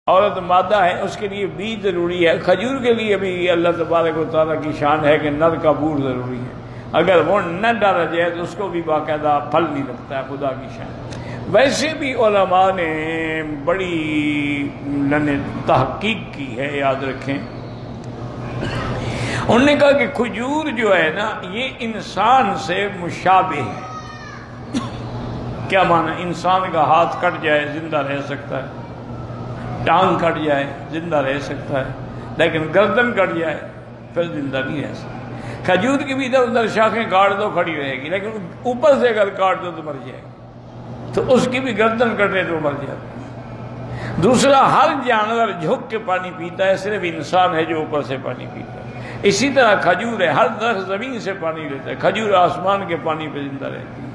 عورت مادہ ہے، اس کے لیے بیج ضروری ہے۔ کھجور کے لیے بھی اللہ تبارک و تعالیٰ کی شان ہے کہ نر کا بور ضروری ہے، اگر وہ نہ ڈالا جائے تو اس کو بھی باقاعدہ پھل نہیں لگتا ہے، خدا کی شان۔ ویسے بھی علماء نے بڑی تحقیق کی ہے، یاد رکھیں، انہوں نے کہا کہ کھجور جو ہے نا یہ انسان سے مشابہ ہے۔ کیا معنی؟ انسان کا ہاتھ کٹ جائے زندہ رہ سکتا ہے، ٹانگ کٹ جائے زندہ رہ سکتا ہے، لیکن گردن کٹ جائے پھر زندہ نہیں رہ سکتا۔ کھجور کی بھی ادھر ادھر شاخیں کاٹ دو کھڑی رہے گی، لیکن اوپر سے اگر کاٹ دو تو مر جائے گی، تو اس کی بھی گردن کٹے تو مر جائے گی۔ دوسرا، ہر جانور جھک کے پانی پیتا ہے، صرف انسان ہے جو اوپر سے پانی پیتا ہے۔ اسی طرح کھجور ہے، ہر درخت زمین سے پانی لیتا ہے، کھجور آسمان کے پانی پہ زندہ رہتی ہے۔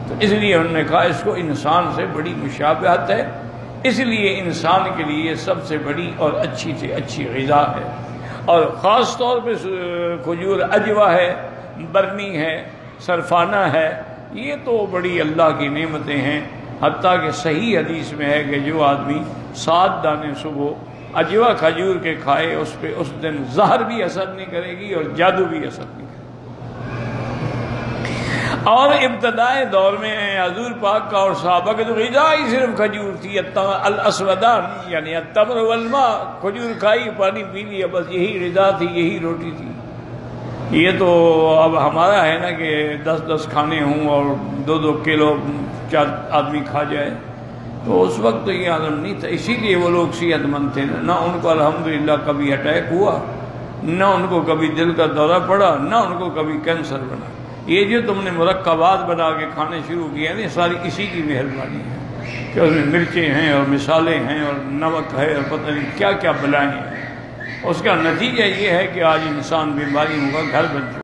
تو اس لیے انہوں نے کہا اس کو انسان سے بڑی مشابہت ہے، اس لیے انسان کے لیے سب سے بڑی اور اچھی سے اچھی غذا ہے۔ اور خاص طور پہ کھجور اجوا ہے، برنی ہے، سرفانہ ہے، یہ تو بڑی اللہ کی نعمتیں ہیں۔ حتیٰ کہ صحیح حدیث میں ہے کہ جو آدمی 7 دانے صبح اجوا کھجور کے کھائے اس پہ اس دن زہر بھی اثر نہیں کرے گی اور جادو بھی اثر نہیں کرے گی۔ اور ابتدائے دور میں حضور پاک کا اور صحابہ کے تو غذا ہی صرف کھجور تھی، الاسودان یعنی التمر والماء، کھجور کھائی پانی پی لیا، بس یہی غذا تھی، یہی روٹی تھی۔ یہ تو اب ہمارا ہے نا کہ 10 کھانے ہوں اور 2 کلو 4 آدمی کھا جائے، تو اس وقت تو یہ عالم نہیں تھا، اسی لیے وہ لوگ صحت مند تھے، نہ ان کو الحمدللہ کبھی اٹیک ہوا، نہ ان کو کبھی دل کا دورہ پڑا، نہ ان کو کبھی کینسر بنا۔ یہ جو تم نے مرکبات بنا کے کھانے شروع کیے ہیں، ساری اسی کی مہربانی ہے کہ اس میں مرچیں ہیں اور مسالے ہیں اور نمک ہے اور پتہ نہیں کیا کیا بلائیں ہیں۔ اس کا نتیجہ یہ ہے کہ آج انسان بیماریوں کا گھر بن چکا ہے۔